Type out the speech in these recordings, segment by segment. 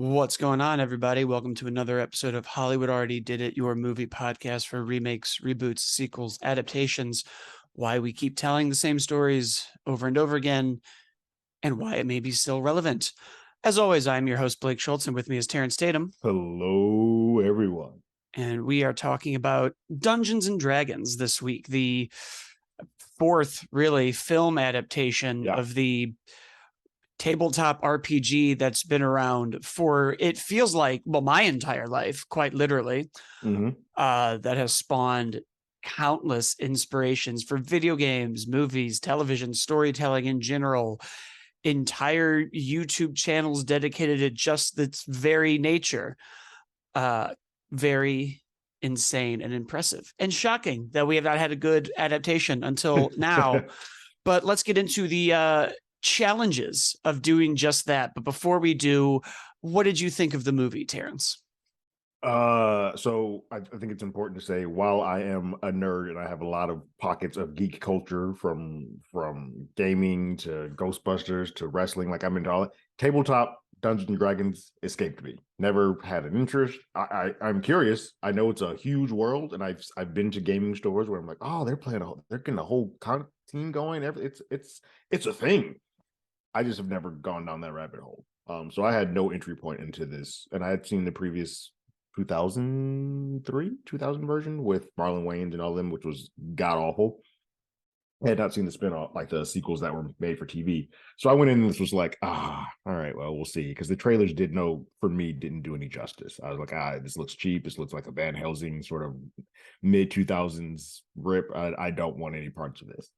What's going on, everybody? Welcome to another episode of Hollywood Already Did It, your movie podcast for remakes, reboots, sequels, adaptations, why we keep telling the same stories over and over again, and why it may be still relevant. As always, I'm your host, Blake Schultz, and with me is Terrence Tatum. Hello, everyone. And we are talking about Dungeons and Dragons this week, the fourth, really, film adaptation of the tabletop RPG that's been around for, it feels like, well, my entire life, quite literally, that has spawned countless inspirations for video games, movies, television, storytelling in general, entire YouTube channels dedicated to just its very nature. Very insane and impressive and shocking that we have not had a good adaptation until now. But let's get into the challenges of doing just that. But before we do, what did you think of the movie, Terrence? So I think it's important to say, while I am a nerd and I have a lot of pockets of geek culture from gaming to Ghostbusters to wrestling, like I'm into all it, tabletop Dungeons and Dragons escaped me. Never had an interest. I'm curious. I know it's a huge world, and I've been to gaming stores where I'm like, oh, they're getting a whole team going. It's a thing. I just have never gone down that rabbit hole. So I had no entry point into this, and I had seen the previous 2000 version with Marlon Wayans and all them, which was god awful. I had not seen the spinoff, like the sequels that were made for TV. So I went in and this was like, all right, well, we'll see. Because the trailers didn't do any justice. I was like, this looks cheap. This looks like a Van Helsing sort of mid 2000s rip. I don't want any parts of this.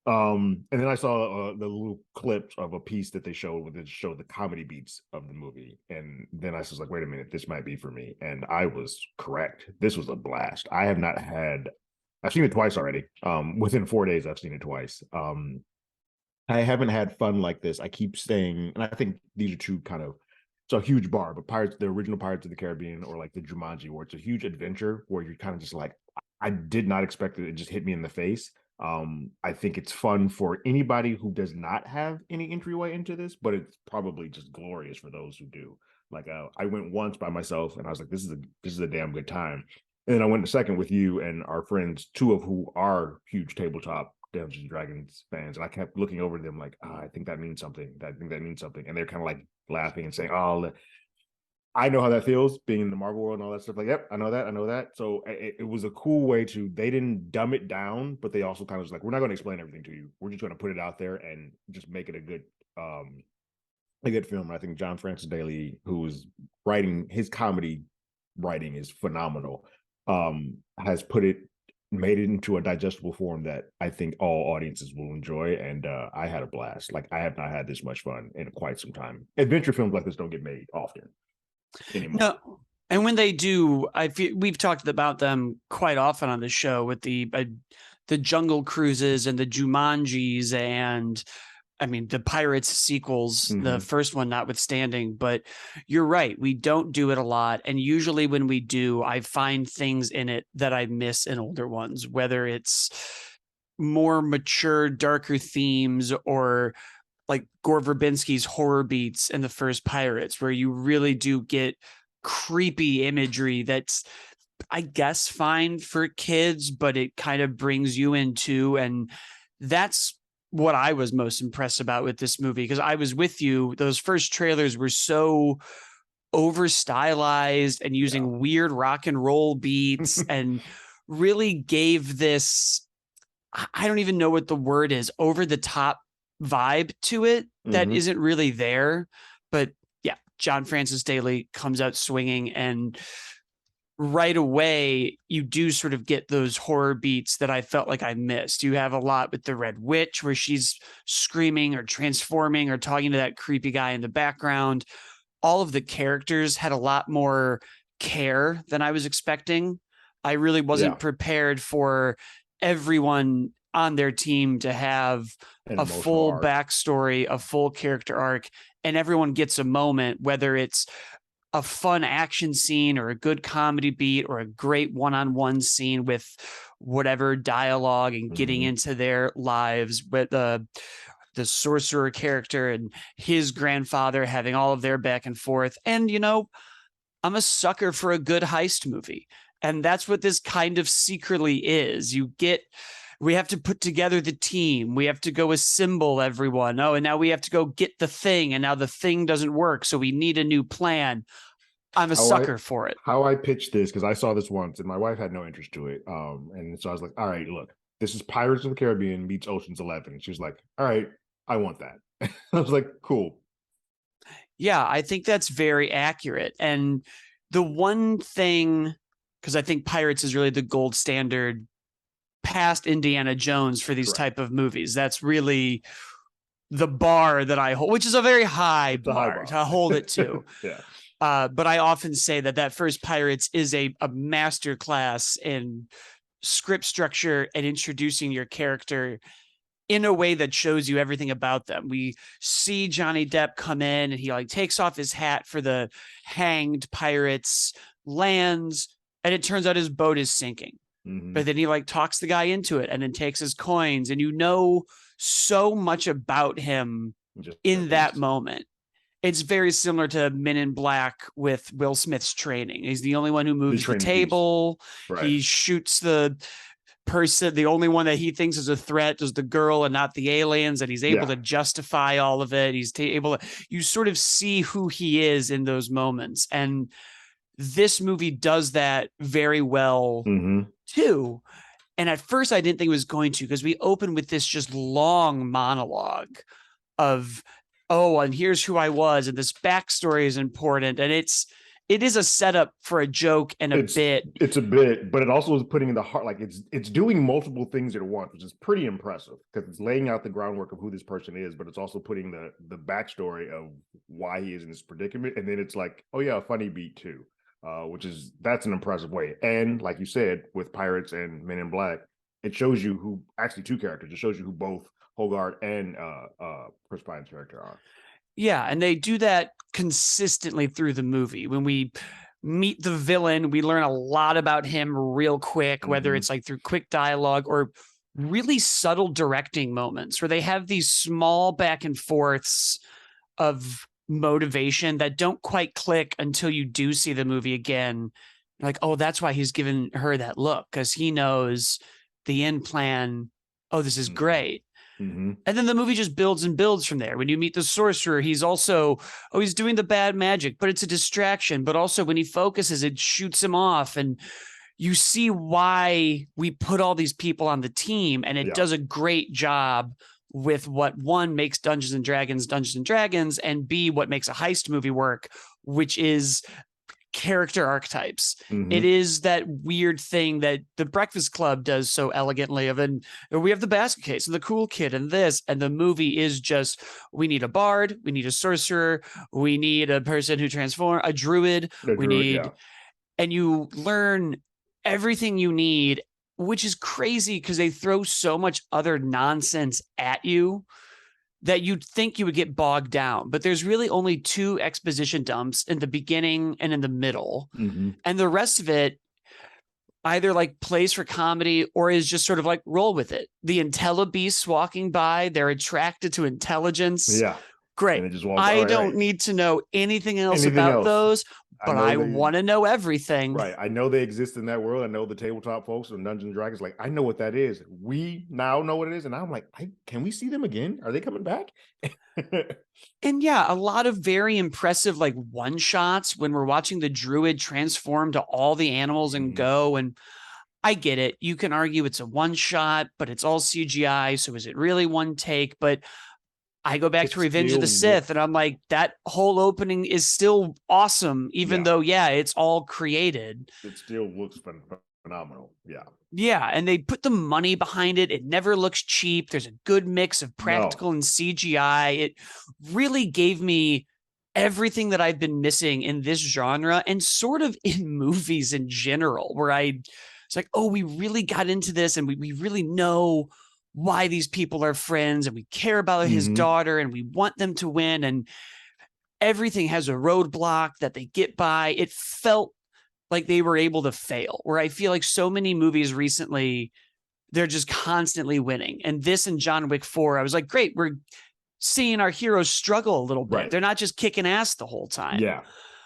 And then I saw the little clips of a piece that they showed the comedy beats of the movie. And then I was like, wait a minute, this might be for me. And I was correct. This was a blast. I've seen it twice already. Within 4 days, I've seen it twice. I haven't had fun like this. I keep saying, and I think these are two kind of, it's a huge bar, but the original Pirates of the Caribbean or like the Jumanji, where it's a huge adventure where you're kind of just like, I did not expect it. It just hit me in the face. I think it's fun for anybody who does not have any entryway into this, but it's probably just glorious for those who do. Like I went once by myself, and I was like, "This is a damn good time." And then I went a second with you and our friends, two of who are huge tabletop Dungeons and Dragons fans, and I kept looking over to them like, "I think that means something. I think that means something," and they're kind of like laughing and saying, "Oh." I know how that feels being in the Marvel world and all that stuff. Like, yep, I know that. I know that. So it was a cool way they didn't dumb it down, but they also kind of was like, we're not going to explain everything to you. We're just going to put it out there and just make it a good film. And I think John Francis Daley, who is writing, his comedy writing is phenomenal, has made it into a digestible form that I think all audiences will enjoy. And I had a blast. Like, I have not had this much fun in quite some time. Adventure films like this don't get made often anymore. No, and when they do, we've talked about them quite often on the show with the Jungle Cruises and the Jumanjis and I mean the Pirates sequels, the first one notwithstanding. But you're right, we don't do it a lot, and usually when we do, I find things in it that I miss in older ones, whether it's more mature, darker themes or like Gore Verbinski's horror beats in the first Pirates, where you really do get creepy imagery that's, I guess, fine for kids, but it kind of brings you into, and that's what I was most impressed about with this movie, because I was with you. Those first trailers were so over stylized and using weird rock and roll beats and really gave this, I don't even know what the word is, over the top vibe to it that isn't really there. But yeah, John Francis Daley comes out swinging, and right away you do sort of get those horror beats that I felt like I missed. You have a lot with the Red Witch where she's screaming or transforming or talking to that creepy guy in the background. All of the characters had a lot more care than I was expecting. I really wasn't prepared for everyone on their team to have a full backstory, a full character arc, and everyone gets a moment, whether it's a fun action scene or a good comedy beat or a great one-on-one scene with whatever dialogue and getting into their lives. But the the sorcerer character and his grandfather having all of their back and forth. And, I'm a sucker for a good heist movie. And that's what this kind of secretly is. We have to put together the team. We have to go assemble everyone. Oh, and now we have to go get the thing. And now the thing doesn't work. So we need a new plan. I'm a sucker for it. How I pitched this, because I saw this once and my wife had no interest to it. And so I was like, all right, look, this is Pirates of the Caribbean meets Ocean's 11. And she was like, all right, I want that. I was like, cool. Yeah, I think that's very accurate. And the one thing, because I think Pirates is really the gold standard past Indiana Jones for these type of movies. That's really the bar that I hold, which is a very high bar to hold it to. Yeah. But I often say that first Pirates is a master class in script structure and introducing your character in a way that shows you everything about them. We see Johnny Depp come in and he takes off his hat for the hanged pirates, lands, and it turns out his boat is sinking. Mm-hmm. But then he talks the guy into it and then takes his coins, and so much about him in that moment. It's very similar to Men in Black with Will Smith's training. He's the only one who moves the table. Right. He shoots the person. The only one that he thinks is a threat is the girl and not the aliens. And he's able to justify all of it. He's able to, you sort of see who he is in those moments. And this movie does that very well too. And at first I didn't think it was going to, because we open with this just long monologue of, oh, and here's who I was, and this backstory is important. And it is a setup for a joke and a bit. It's a bit, but it also is putting in the heart, it's doing multiple things at once, which is pretty impressive, because it's laying out the groundwork of who this person is, but it's also putting the backstory of why he is in this predicament. And then it's oh yeah, a funny beat too, that's an impressive way. And like you said, with Pirates and Men in Black, it shows you who, actually two characters, it shows you who both Hogarth and Chris Pine's character are. Yeah, and they do that consistently through the movie. When we meet the villain, we learn a lot about him real quick, whether it's through quick dialogue or really subtle directing moments where they have these small back and forths of motivation that don't quite click until you do see the movie again. Oh, that's why he's giving her that look, because he knows the end plan. Oh, this is great. And then the movie just builds and builds from there. When you meet the sorcerer, he's also, he's doing the bad magic, but it's a distraction. But also when he focuses, it shoots him off. And you see why we put all these people on the team. And it does a great job with what, one, makes Dungeons and Dragons, and B, what makes a heist movie work, which is character archetypes. It is that weird thing that the Breakfast Club does so elegantly of, and we have the basket case and the cool kid and this, and the movie is just, we need a bard, we need a sorcerer, we need a person who transforms, a druid, and you learn everything you need, which is crazy because they throw so much other nonsense at you that you'd think you would get bogged down. But there's really only 2 exposition dumps in the beginning and in the middle. And the rest of it either plays for comedy or is just sort of roll with it. The IntelliBeasts walking by, they're attracted to intelligence. Yeah. Great. I don't need to know anything else about those, but I want to know everything. Right. I know they exist in that world. I know the tabletop folks and Dungeons and Dragons. I know what that is. We now know what it is. And I'm can we see them again? Are they coming back? And yeah, a lot of very impressive one shots when we're watching the druid transform to all the animals and go. And I get it. You can argue it's a one shot, but it's all CGI. So is it really one take? But I go back to Revenge of the Sith and I'm that whole opening is still awesome, even though, it's all created. It still looks phenomenal. Yeah. Yeah. And they put the money behind it. It never looks cheap. There's a good mix of practical and CGI. It really gave me everything that I've been missing in this genre and sort of in movies in general, where it's oh, we really got into this and we really know why these people are friends and we care about his daughter and we want them to win, and everything has a roadblock that they get by. It felt like they were able to fail, where I feel so many movies recently, they're just constantly winning. And this and John Wick 4, I was great, we're seeing our heroes struggle a little bit. Right. They're not just kicking ass the whole time. Yeah.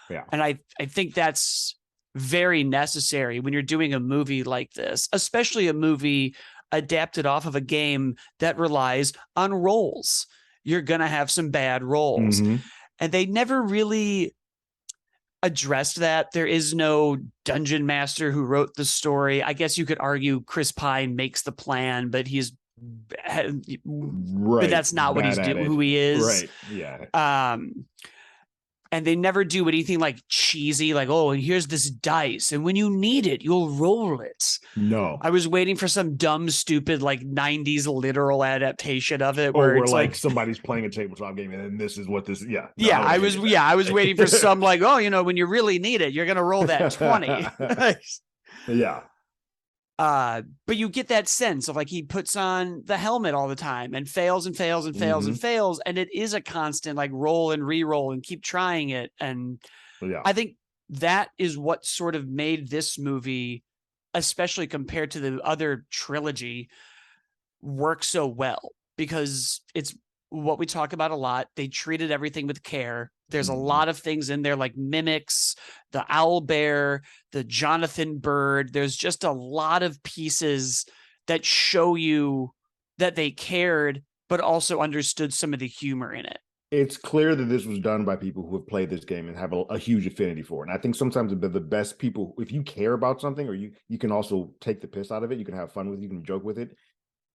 Yeah. And I think that's very necessary when you're doing a movie like this, especially a movie adapted off of a game that relies on rolls. You're going to have some bad rolls. Mhm. And they never really addressed that. There is no dungeon master who wrote the story. I guess you could argue Chris Pine makes the plan, but Right. but that's not what Bad he's at doing, it. who he is. Right. Yeah. And they never do anything like cheesy, like, oh, and here's this dice, and when you need it, you'll roll it. No. I was waiting for some dumb, stupid, like 90s literal adaptation of it, Or where where it's like somebody's playing a tabletop game and then this is what this. Yeah. No, yeah, I was waiting for some like, oh, you know, when you really need it, you're gonna roll that 20. Yeah. But you get that sense of like he puts on the helmet all the time and fails and fails and fails and fails, and it is a constant like roll and re-roll and keep trying it. And Yeah. I think that is what sort of made this movie, especially compared to the other trilogy, work so well, because it's what we talk about a lot. They treated everything with care. There's a lot of things in there like mimics, the owl bear, the Jonathan bird. There's just a lot of pieces that show you that they cared, but also understood some of the humor in it. It's clear that this was done by people who have played this game and have a huge affinity for it. And I think sometimes the best people, if you care about something, or you can also take the piss out of it, you can have fun with it, you can joke with it,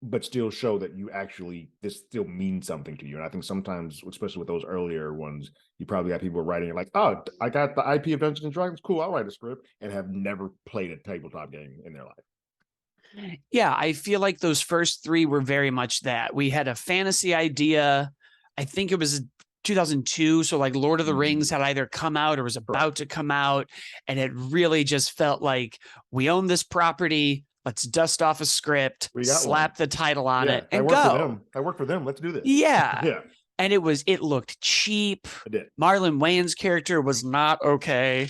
but still show that you actually, this still means something to you. And I think sometimes, especially with those earlier ones, you probably got people writing like, oh, I got the IP of Dungeons and Dragons, cool, I'll write a script, and have never played a tabletop game in their life. Yeah, I feel like those first three were very much that. We had a fantasy idea. I think it was 2002. So like Lord of the Rings had either come out or was about to come out. And it really just felt like we own this property. Let's dust off a script, slap the title on it, and go. I work for them. Let's do this. Yeah. Yeah. And it looked cheap. It did. Marlon Wayans' character was not okay.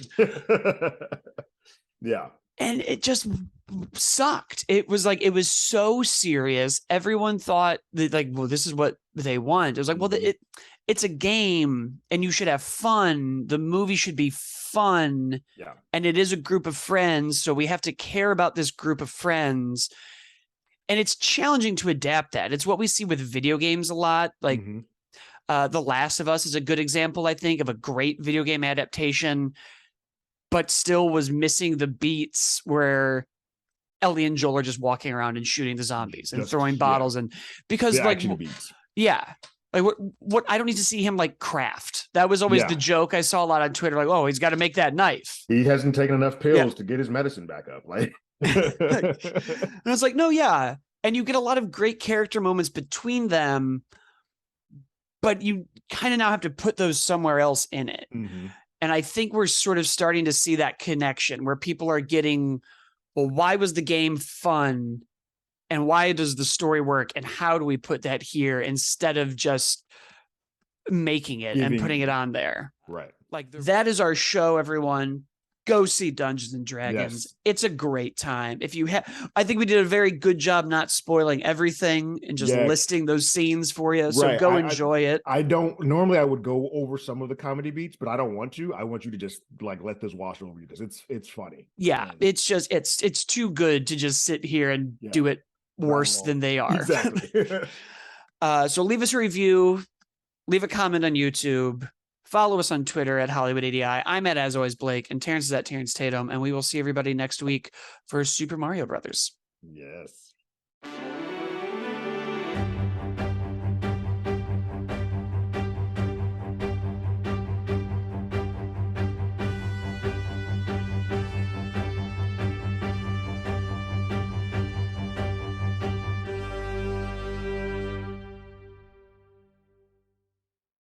Yeah. And it just sucked. It was like, it was so serious. Everyone thought that like, well, this is what they want. It was like, well, it's a game and you should have fun. The movie should be fun. Yeah. And it is a group of friends. So we have to care about this group of friends. And it's challenging to adapt that. It's what we see with video games a lot. Like The Last of Us is a good example, I think, of a great video game adaptation, but still was missing the beats where Ellie and Joel are just walking around and shooting the zombies and throwing bottles. And because like, yeah, like what I don't need to see him like craft. That was always the joke I saw a lot on Twitter. Like, oh, he's got to make that knife. He hasn't taken enough pills to get his medicine back up. Like, and it's like, no, yeah. And you get a lot of great character moments between them, but you kind of now have to put those somewhere else in it. And I think we're sort of starting to see that connection where people are getting, well, why was the game fun? And why does the story work? And how do we put that here instead of just making it and putting it on there? Right. Like that is our show, everyone. Go see Dungeons and Dragons. Yes. It's a great time. If you have, I think we did a very good job not spoiling everything and just listing those scenes for you. So go enjoy it. I don't normally I would go over some of the comedy beats, but I don't want to. I want you to just like let this wash over you because it's funny. Yeah, it's just it's too good to just sit here and do it worse than they are. Exactly. So leave us a review, leave a comment on YouTube. Follow us on Twitter at HollywoodADI. I'm at As Always Blake, and Terrence is at Terrence Tatum, and we will see everybody next week for Super Mario Brothers. Yes.